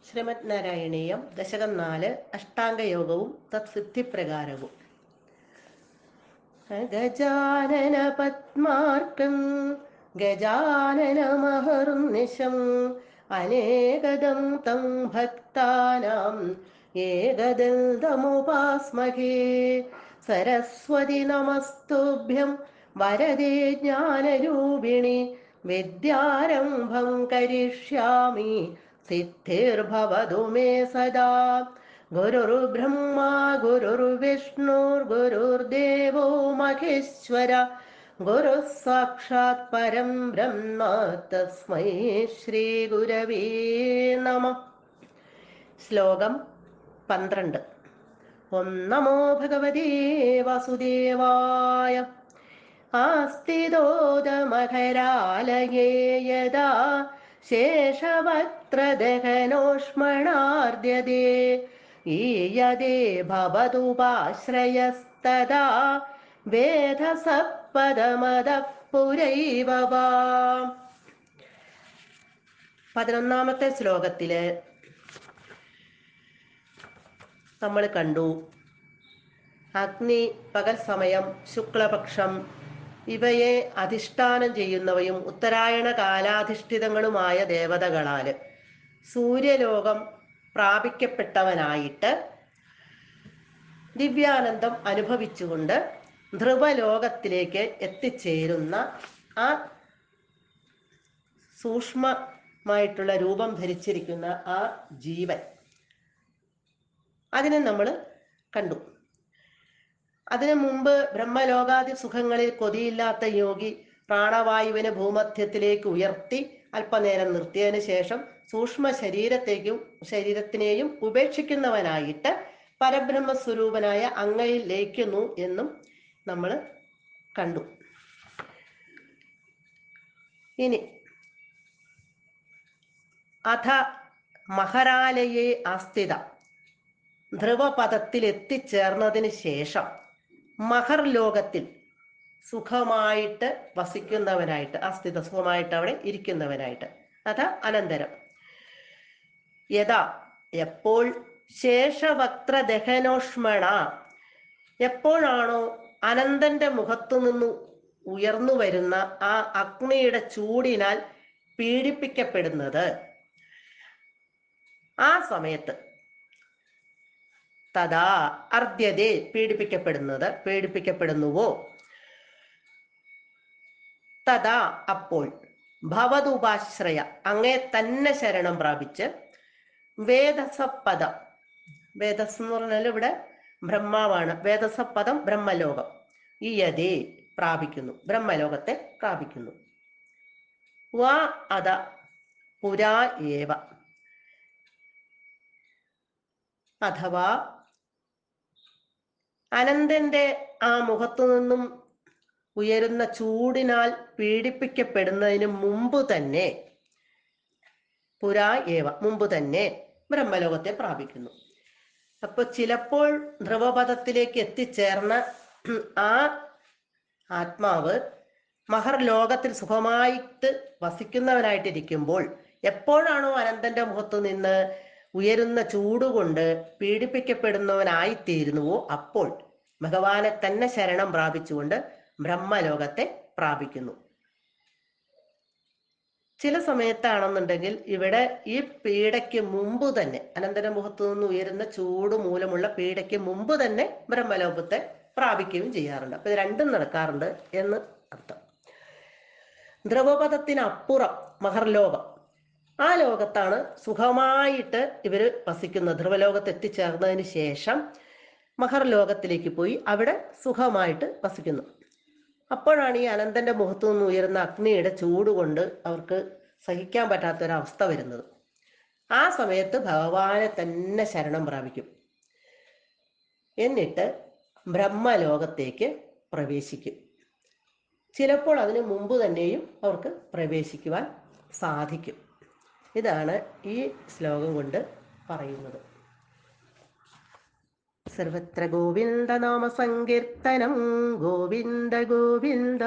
ശ്രീമദ് നാരായണീയം ദശകം 4 അഷ്ടാംഗയോഗവും തത്സിദ്ധിപ്രകാരവും. ഗജാനന പത്മാർക്കം ഗജാനനമഹർനിശം അനേകദം തം ഭക്താനാം ഏകദന്തമുപാസ്മഹേ. സരസ്വതി നമസ്തുഭ്യം വരദേ ജ്ഞാനരൂപിണി വിദ്യാരംഭം കരിഷ്യാമി സിദ്ധിർഭവതു മേ സദാ. ഗുരുർബ്രഹ്മ ഗുരുർവിഷ്ണുർഗുരുർദേവോ മഹേശ്വര ഗുരുഃ സാക്ഷാത് പരം ബ്രഹ്മ തസ്മൈ ശ്രീ ഗുരവേ നമഃ. ശ്ലോകം 12. ഓം നമോ ഭഗവതേ വാസുദേവായ. ആസ്തിദോദമകരാലയേ യദാ ശേഷവക്ത്രദഹനോഷ്മണാർദ്യതേ ഈയതേ ഭവതുപാശ്രയസ്തദാ വേദസപദമദഃ പുരൈവ വാ. 11ാമത്തെ ശ്ലോകത്തില് നമ്മൾ കണ്ടു അഗ്നി പകൽ സമയം, ശുക്ലപക്ഷം ഇവയെ അധിഷ്ഠാനം ചെയ്യുന്നവയും ഉത്തരായണ കാലാധിഷ്ഠിതങ്ങളുമായ ദേവതകളാല് സൂര്യലോകം പ്രാപിക്കപ്പെട്ടവനായിട്ട് ദിവ്യാനന്ദം അനുഭവിച്ചുകൊണ്ട് ധ്രുവലോകത്തിലേക്ക് എത്തിച്ചേരുന്ന ആ സൂക്ഷ്മമായിട്ടുള്ള രൂപം ധരിച്ചിരിക്കുന്ന ആ ജീവൻ, അതിനെ നമ്മൾ കണ്ടു. അതിനു മുമ്പ് ബ്രഹ്മലോകാദി സുഖങ്ങളിൽ കൊതിയില്ലാത്ത യോഗി പ്രാണവായുവിനെ ഭൂമധ്യത്തിലേക്ക് ഉയർത്തി അല്പനേരം നിർത്തിയതിനു ശേഷം സൂക്ഷ്മ ശരീരത്തിനെയും ഉപേക്ഷിക്കുന്നവനായിട്ട് പരബ്രഹ്മസ്വരൂപനായ അങ്ങയിൽ ലയിക്കുന്നു എന്നും നമ്മൾ കണ്ടു. ഇനി അഥ മഹരാലയെ ആസ്ഥിത, ധ്രുവപദത്തിൽ എത്തിച്ചേർന്നതിന് ശേഷം മഹർ ലോകത്തിൽ സുഖമായിട്ട് വസിക്കുന്നവനായിട്ട്, അസ്ഥിത സുഖമായിട്ട് അവിടെ ഇരിക്കുന്നവനായിട്ട്. അഥ അനന്തരം യഥാ എപ്പോൾ, ശേഷവക്ത്രദഹനോഷ്മണ എപ്പോഴാണോ അനന്തന്റെ മുഖത്തു നിന്ന് ഉയർന്നു വരുന്ന ആ അഗ്നിയുടെ ചൂടിനാൽ പീഡിപ്പിക്കപ്പെടുന്നത്, ആ സമയത്ത് തഥാ അർദ്ധ്യതേ പീഡിപ്പിക്കപ്പെടുന്നുവോ, തഥാ അപ്പോൾ ഭവതുപാശ്രയ അങ്ങേ തന്നെ ശരണം പ്രാപിച്ച് വേദസപദം, വേദസ് എന്ന് പറഞ്ഞാൽ ഇവിടെ ബ്രഹ്മാവാണ്, വേദസപദം ബ്രഹ്മലോകം, ഈ യതേ പ്രാപിക്കുന്നു, ബ്രഹ്മലോകത്തെ പ്രാപിക്കുന്നു. വാ അത പുരാ ഏവ, അഥവാ അനന്തന്റെ ആ മുഖത്തു നിന്നും ഉയരുന്ന ചൂടിനാൽ പീഡിപ്പിക്കപ്പെടുന്നതിന് മുമ്പ് തന്നെ, പുരാ ഏവ മുമ്പ് തന്നെ ബ്രഹ്മലോകത്തെ പ്രാപിക്കുന്നു. അപ്പൊ ചിലപ്പോൾ ധ്രുവപദത്തിലേക്ക് എത്തിച്ചേർന്ന ആ ആത്മാവ് മഹർലോകത്തിൽ സുഖമായിട്ട് വസിക്കുന്നവനായിട്ടിരിക്കുമ്പോൾ എപ്പോഴാണോ അനന്തന്റെ മുഖത്തു നിന്ന് ഉയരുന്ന ചൂടുകൊണ്ട് പീഡിപ്പിക്കപ്പെടുന്നവനായിത്തീരുന്നുവോ അപ്പോൾ ഭഗവാനെ തന്നെ ശരണം പ്രാപിച്ചുകൊണ്ട് ബ്രഹ്മലോകത്തെ പ്രാപിക്കുന്നു. ചില സമയത്താണെന്നുണ്ടെങ്കിൽ ഇവിടെ ഈ പീഡയ്ക്ക് മുമ്പ് തന്നെ, അനന്തന്റെ മുഖത്തു നിന്ന് ഉയരുന്ന ചൂട് മൂലമുള്ള പീഡയ്ക്ക് മുമ്പ് തന്നെ ബ്രഹ്മലോകത്തെ പ്രാപിക്കുകയും ചെയ്യാറുണ്ട്. അപ്പൊ ഇത് രണ്ടും നടക്കാറുണ്ട് എന്ന് അർത്ഥം. ധ്രുവപദത്തിനപ്പുറം മഹർലോകം, ആ ലോകത്താണ് സുഖമായിട്ട് ഇവര് വസിക്കുന്നത്. ധ്രുവലോകത്ത് എത്തിച്ചേർന്നതിന് ശേഷം മഹർലോകത്തിലേക്ക് പോയി അവിടെ സുഖമായിട്ട് വസിക്കുന്നു. അപ്പോഴാണ് ഈ അനന്തന്റെ മുഖത്തു നിന്ന് ഉയരുന്ന അഗ്നിയുടെ ചൂട് കൊണ്ട് അവർക്ക് സഹിക്കാൻ പറ്റാത്തൊരവസ്ഥ വരുന്നത്. ആ സമയത്ത് ഭഗവാനെ തന്നെ ശരണം പ്രാപിക്കും. എന്നിട്ട് ബ്രഹ്മലോകത്തേക്ക് പ്രവേശിക്കും. ചിലപ്പോൾ അതിനു മുമ്പ് തന്നെയും അവർക്ക് പ്രവേശിക്കുവാൻ സാധിക്കും. ഇതാണ് ഈ ശ്ലോകം കൊണ്ട് പറയുന്നത്. സർവത്ര ഗോവിന്ദ നാമ സങ്കീർത്തനം, ഗോവിന്ദ ഗോവിന്ദ.